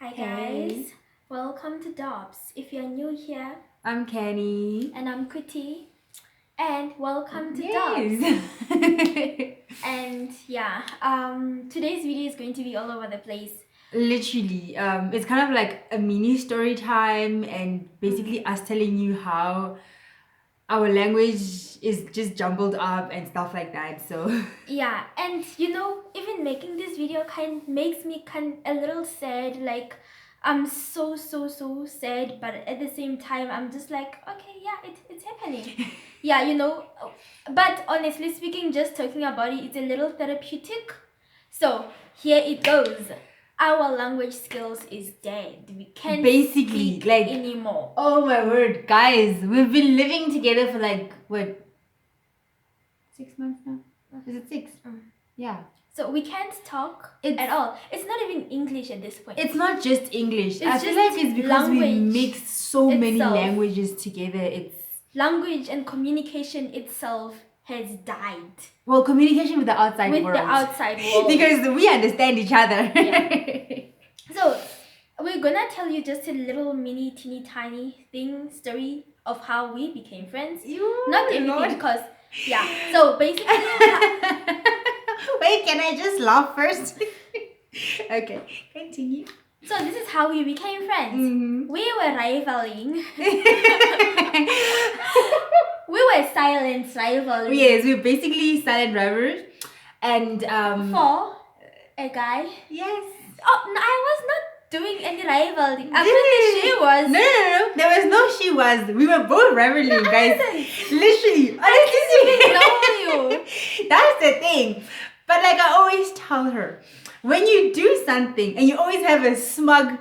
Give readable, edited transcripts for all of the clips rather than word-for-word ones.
Hi Hey. guys, welcome to DoBs. If you're new here, I'm Kenny. and I'm Kuti, and welcome to DoBs. Yes. And yeah, today's video is going to be all over the place. Literally, it's kind of like a mini story time and basically us telling you how our language is just jumbled up and stuff like that. So Yeah, and even making this video makes me a little sad. Like I'm so sad, but at the same time, I'm just like, okay, yeah, it's happening. Yeah. But honestly speaking, just talking about it, it's a little therapeutic. So here it goes. Our language skills is dead. We can't basically, speak like, anymore. oh my word, guys, we've been living together for like what, 6 months now? Is it 6? Yeah. So we can't talk at all. It's not even English at this point. It's not just English. I It's feel just like it's because we language mix so many itself. languages together. It's Language and communication itself has died well, communication with the outside with world. the outside world. Because we understand each other. Yeah. So we're gonna tell you just a little mini teeny tiny story of how we became friends. Not everything Lord. because yeah. So basically Wait, can I just laugh first? Okay, continue. so this is how we became friends. Mhm. We were rivaling. We were silent rivalry. Yes, we're basically silent rivals. And For a guy. yes. Oh, no, I was not doing any rivaling. Really? Apparently she was. No. There was no she was. We were both rivaling, No, I guys. wasn't. Literally. I didn't even know you. That's the thing. But like I always tell her, when you do something and you always have a smug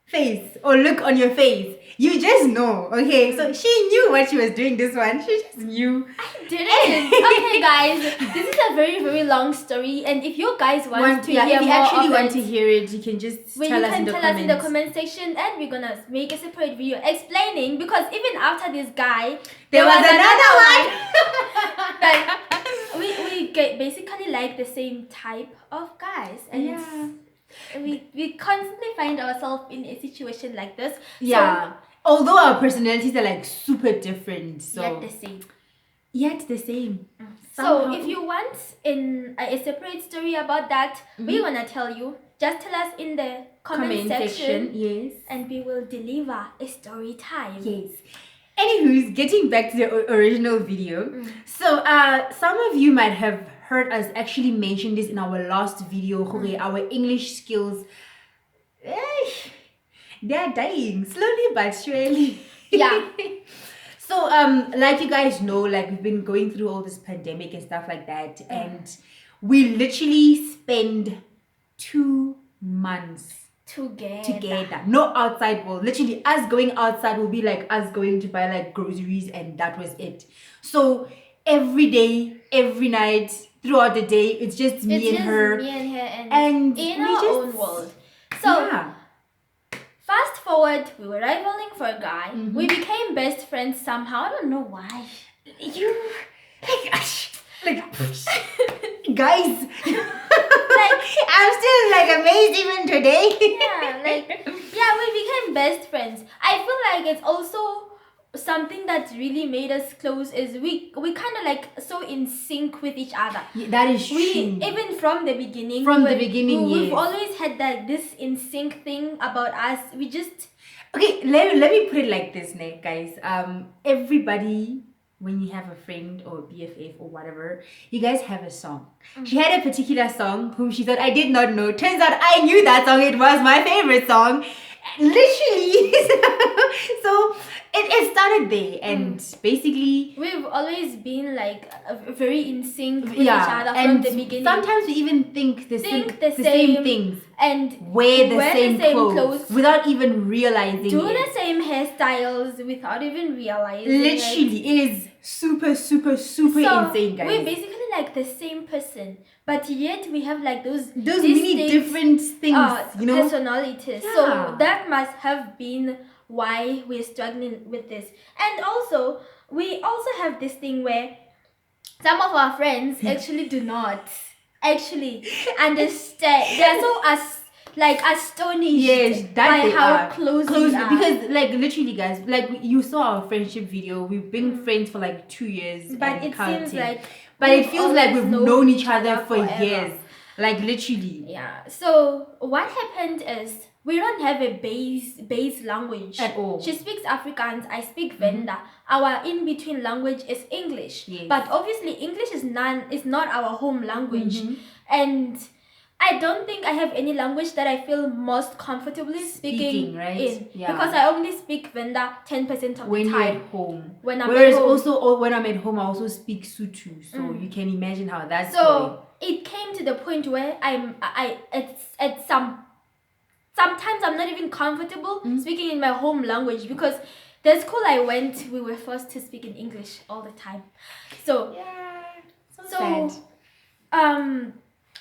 face or look on your face, you just know, okay? So she knew what she was doing this one. She just knew. I didn't. Okay, guys, this is a very long story, and if you guys want to hear if you more actually of want it, to hear it, you can just well, tell you us can in the tell comments. us in the comment section, and we're gonna make a separate video explaining, because even after this guy, There was another one. Like we basically like the same type of guys, and Yeah. we constantly find ourselves in a situation like this. Yeah. Although our personalities are like super different, so Yet the same. Yet the same. So Somehow. if you want a separate story about that, we wanna tell you. Just tell us in the comment section, yes. and we will deliver a story time. Yes. Anywho's, getting back to the original video. So, some of you might have heard us actually mention this in our last video. Our English skills, they are dying slowly but surely. Yeah. So, like you guys know, like we've been going through all this pandemic and stuff like that, and we literally spend 2 months together. No outside world. Literally, us going outside will be like us going to buy like groceries, and that was it. So every day, every night, throughout the day, it's just me and her, and in our own world. So yeah. fast forward, we were rivaling for a guy. We became best friends somehow. I don't know why. You like guys. Like I'm still like amazed even today. Yeah, we became best friends. I feel like it's also something that really made us close is we kind of like so in sync with each other. Yeah, that is true. Even from the beginning. We've always had that this in sync thing about us. We just okay. Let me put it like this, Nick, guys. Everybody, when you have a friend or BFF or whatever, you guys have a song. She had a particular song whom she thought I did not know. Turns out I knew that song. It was my favorite song. Literally. So it started there, and basically we've always been like very in sync with yeah, each other and from the beginning. Sometimes we even think the same things and wear the same clothes without even realizing do it. the same hairstyles without even realizing literally it is super insane, guys. We're basically like the same person, but yet we have like those many different things, personalities. Yeah. So that must have been why we're struggling with this. And also we also have this thing where some of our friends actually do not actually understand. They are so like astonished Yes, that by they how are. close we are. Because like literally guys, like you saw our friendship video, we've been friends for like 2 years but and it counting. seems like But it feels like we've known each other for forever. years. Like literally. Yeah. So what happened is we don't have a base language At all. She speaks Afrikaans, I speak Venda. Our in between language is English. Yes. But obviously English is not our home language. And I don't think I have any language that I feel most comfortably speaking right? in. Yeah. Because I only speak Venda 10% of the time. When you're at home. When I'm Whereas at home. also when I'm at home, I also speak Sotho. So you can imagine how that's going. So it came to the point where sometimes I'm not even comfortable speaking in my home language, because the school I went, we were forced to speak in English all the time. So sad.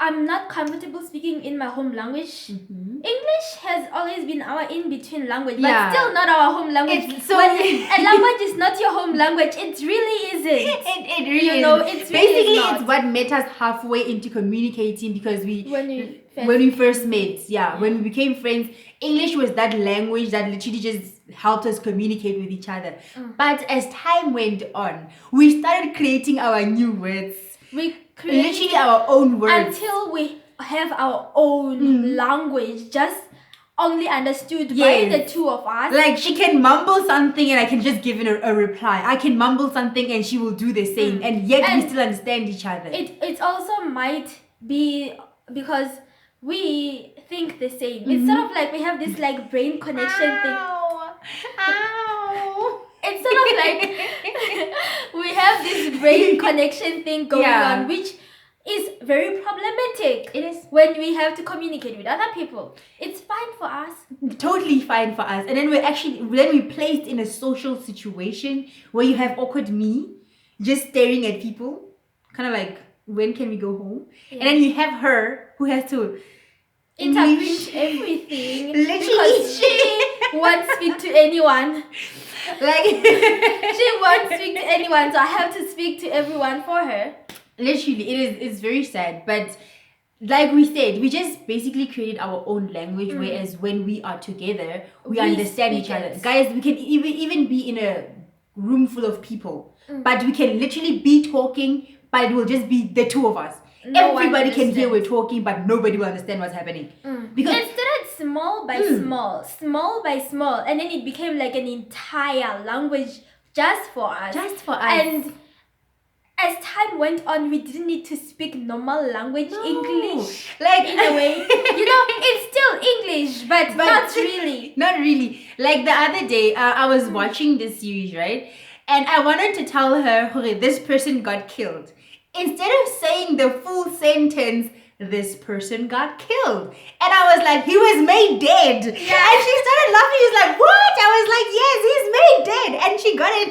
I'm not comfortable speaking in my home language. English has always been our in-between language, but still not our home language. A language is not your home language. It really isn't. It really isn't. It's really basically not. It's what met us halfway into communicating, because when we first met, when we became friends, English was that language that literally just helped us communicate with each other. But as time went on, we started creating our new words. We created literally our own words until we have our own language, just only understood by the two of us. Like she can mumble something and I can just give it a reply. I can mumble something and she will do the same, and yet we still understand each other. It also might be because we think the same. It's sort of like we have this like brain connection thing. It's sort of like we have this brain connection thing going on, which is very problematic. It is. When we have to communicate with other people. It's fine for us. Totally fine for us. And then we're placed in a social situation where you have awkward me just staring at people, kind of like, when can we go home? And then you have her who has to interpret everything. Literally. Because she won't speak to anyone. Like she won't speak to anyone, so I have to speak to everyone for her. Literally, it's very sad, but like we said, we just basically created our own language, whereas when we are together, we understand each other. Guys, we can even be in a room full of people, but we can literally be talking, but it will just be the two of us. Everybody can hear we're talking, but nobody will understand what's happening. Because it started small by small by small, and then it became like an entire language just for us. And as time went on, we didn't need to speak normal language English. Like in a way, it's still English, but not really. Not really. Like the other day, I was watching this series, right? And I wanted to tell her, okay, this person got killed. Instead of saying the full sentence, this person got killed. And I was like, he was made dead. Yeah. And she started laughing. She was like, what? I was like, yes, he's made dead. And she got it.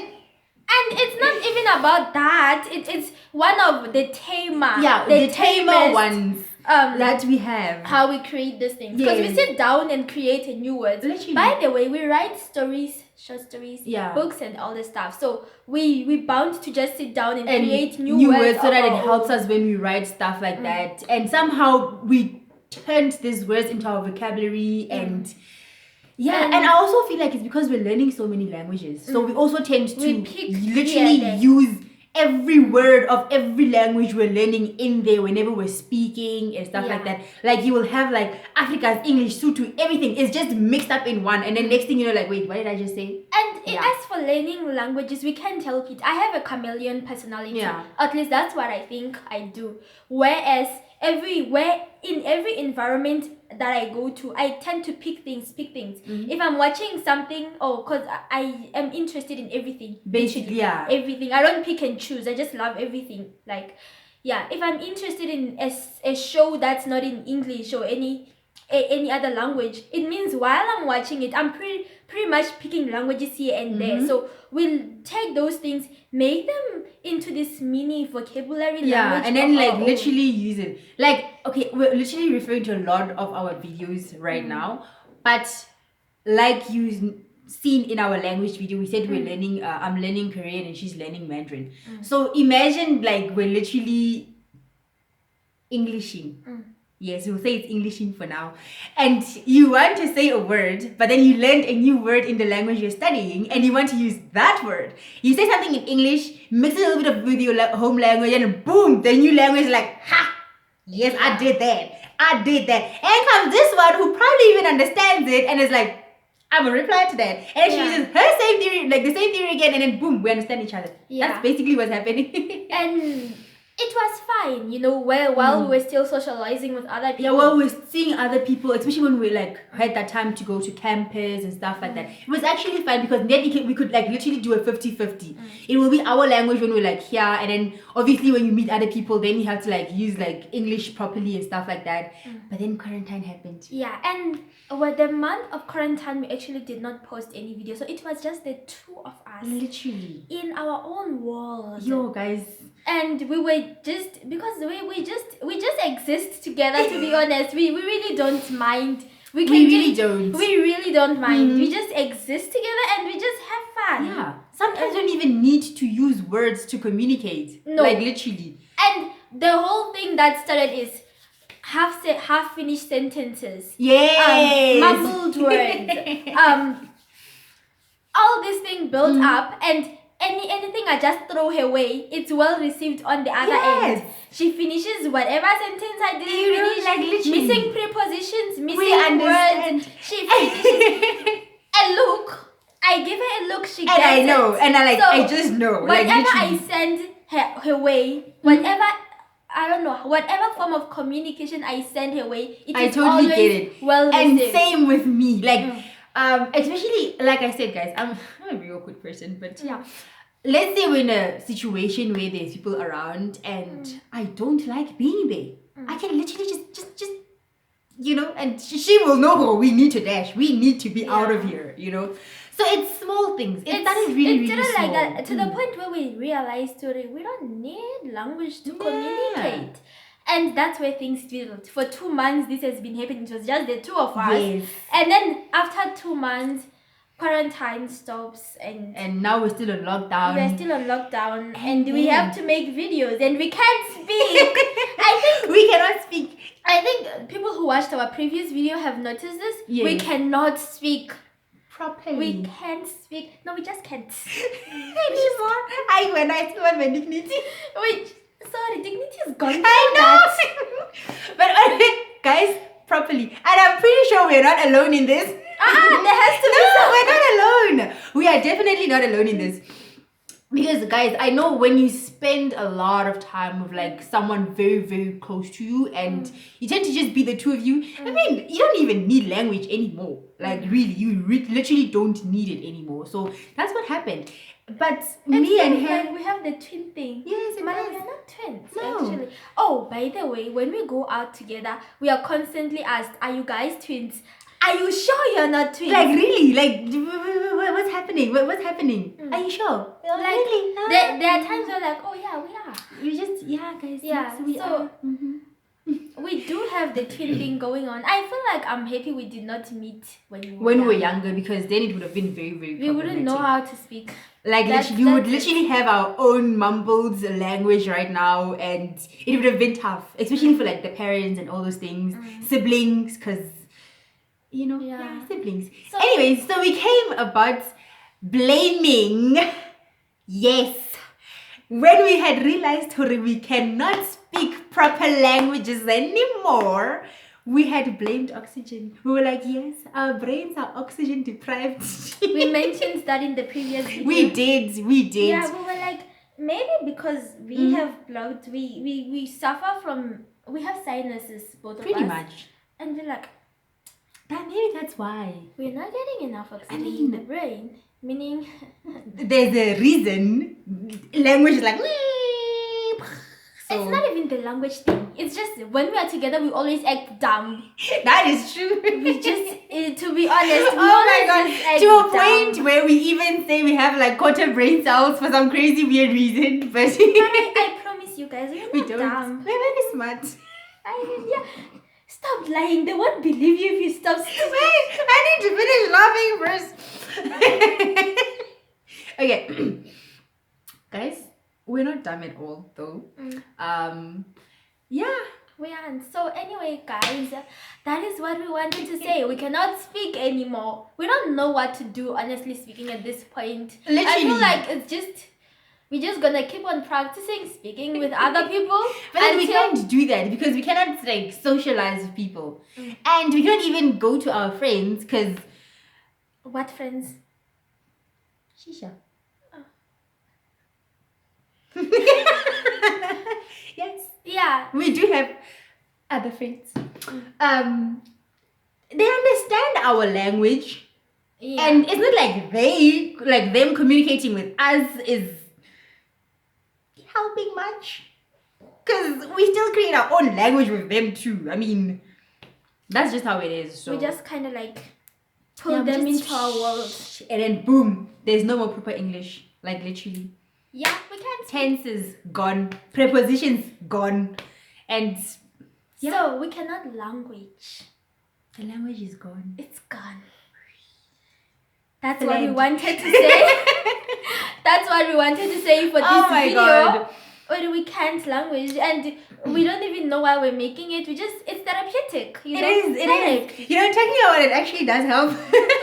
And it's not even about that. It's one of the tema. Yeah, the tema ones that we have. How we create these things. Because we sit down and create new words. Literally. By the way, we write stories, short stories, books and all this stuff. So we bound to just sit down and create new words so that it helps us when we write stuff like that. And somehow we turned these words into our vocabulary and and I also feel like it's because we're learning so many languages. So we also tend to literally use every word of every language we're learning in there whenever we're speaking and stuff like that. Like you will have like Afrikaans, English, Sotho, everything is just mixed up in one, and then next thing you know, like, wait, what did I just say? And as for learning languages, we can't help it. I have a chameleon personality. At least that's what I think I do. Whereas in every environment that I go to, I tend to speak things. If I'm watching something, because I am interested in everything. Basically, everything. I don't pick and choose. I just love everything. Like, if I'm interested in a show that's not in English or any other language, it means while I'm watching it, I'm pretty much picking languages here and there. So we'll take those things, make them into this mini vocabulary language. And then like literally use it. Like, okay, we're literally referring to a lot of our videos right now, but like you seen in our language video, we said we're learning I'm learning Korean and she's learning Mandarin. So imagine like we're literally Englishing. Yes, we'll say it's Englishing for now. And you want to say a word, but then you learned a new word in the language you're studying, and you want to use that word. You say something in English, mix it a little bit of with your home language, and boom, the new language is like, ha! Yes, I did that. I did that. And comes this one who probably even understands it and is like, I'm gonna reply to that. And she uses her same theory, like the same theory again, and then boom, we understand each other. Yeah. That's basically what's happening. And it was fine, you know, while we were still socializing with other people. Yeah, while we're seeing other people, especially when we like had that time to go to campus and stuff like that. It was actually fine because then we could like literally do a 50-50. It will be our language when we're like here, and then obviously when you meet other people, then you have to like use like English properly and stuff like that. But then quarantine happened. Yeah, and with the month of quarantine, we actually did not post any video, so it was just the two of us, literally in our own world. Yo, guys. And we were just, because we just exist together, to be honest. We really don't mind. We really don't mind. We just exist together and we just have fun. Yeah. Sometimes you don't even need to use words to communicate. No. Like literally. And the whole thing that started is half finished sentences. Yes. Mumbled words. All this thing built up, and anything I just throw her way, it's well received on the other end. She finishes whatever sentence I didn't finish, like literally. missing prepositions, missing words. She finishes a look. I give her a look, she gets it. And I know, and I just know. Whatever I send her way, whatever, I don't know, whatever form of communication I send her way, I totally get it. Well received. And same with me. Like, especially, like I said, guys, I'm a real good person, but yeah. Let's say we're in a situation where there's people around and I don't like being there. I can literally just you know, and she will know, oh, we need to dash. We need to be out of here, you know. So it's small things. It started really small. Like that, to the point where we realized we don't need language to communicate. And that's where things fizzled. For 2 months, this has been happening. It was just the two of us. Yes. And then after 2 months, quarantine stops, and now we're still on lockdown. We're still on lockdown, and we have to make videos, and we can't speak. I think we cannot speak. I think people who watched our previous video have noticed this. Yes. We cannot speak properly. We can't speak. No, we just can't anymore. When I still want my dignity. Wait, sorry, dignity is gone. I know. But guys, properly, and I'm pretty sure we're not alone in this. There has to be. No, we're not alone. We are definitely not alone in this. Because guys, I know when you spend a lot of time with like someone very, very close to you, and you tend to just be the two of you. I mean, you don't even need language anymore. Like really, you literally don't need it anymore. So that's what happened. But me and her, like we have the twin thing. Yes, but we're not twins, no. Actually. Oh, by the way, when we go out together, we are constantly asked, "Are you guys twins? Are you sure you're not twins?" Like really, like what's happening? What's happening? Are you sure? Like really? There are times where like, oh yeah, we are. We just guys. Yeah, yes, we are. We do have the twin thing going on. I feel like I'm happy we did not meet when we were younger, because then it would have been very, very we wouldn't know how to speak. Like we would literally have our own mumbled language right now, and it would have been tough, especially for like the parents and all those things, siblings, because you know, siblings. So, anyways, so we came about blaming. Yes. When we had realized we cannot speak proper languages anymore, we had blamed oxygen. We were like, yes, our brains are oxygen deprived. We mentioned that in the previous video. We did. Yeah, we were like, maybe because we have blocked, we suffer from, we have sinuses, both of us. Pretty much. And we're like, maybe that's why. We're not getting enough oxygen in the brain. Meaning, there's a reason. Language is like. So, it's not even the language thing. It's just when we are together, we always act dumb. That is true. We just, to be honest, oh my god, to a point where we even say we have like quarter brain cells for some crazy weird reason. But I promise you guys, we're not don't. Dumb. We're very smart. Stop lying. They won't believe you if you stop. Wait, I need to finish laughing first. Okay. Guys, we're not dumb at all though. Yeah, We aren't. So anyway, guys, that is what we wanted to say. We cannot speak anymore. We don't know what to do, honestly speaking, at this point. Literally. I feel like it's just, we're just gonna keep on practicing speaking with other people. But then we can't do that because we cannot like socialize with people. And we can't even go to our friends because... What friends? Shisha. Oh. Yes. Yeah. We do have other friends. They understand our language. Yeah. And it's not like them communicating with us is helping much. Because we still create our own language with them too. I mean, that's just how it is. So we just kind of like pull them into our world. And then boom, there's no more proper English. Like literally. Yeah, we can't. Tenses gone. Prepositions gone. And yeah. So we cannot language. The language is gone. It's gone. That's what we wanted to say. That's what we wanted to say for this video. God. Or we can't language, and we don't even know why we're making it. It's therapeutic. It is. You know, talking about it actually does help.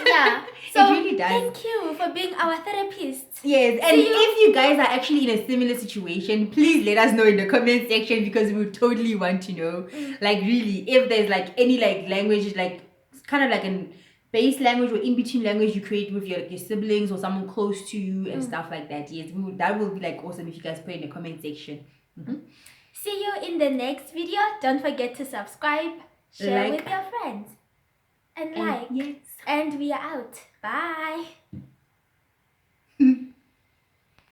Yeah. So it really does. Thank you for being our therapist. Yes, and if you guys are actually in a similar situation, please let us know in the comment section because we would totally want to know. Like really, if there's like any like language, like kind of like an base language or in between language you create with your siblings or someone close to you and stuff like that. Yes, that will be like awesome if you guys put in the comment section. See you in the next video. Don't forget to subscribe, share with your friends, and like. Yes. And we are out. Bye.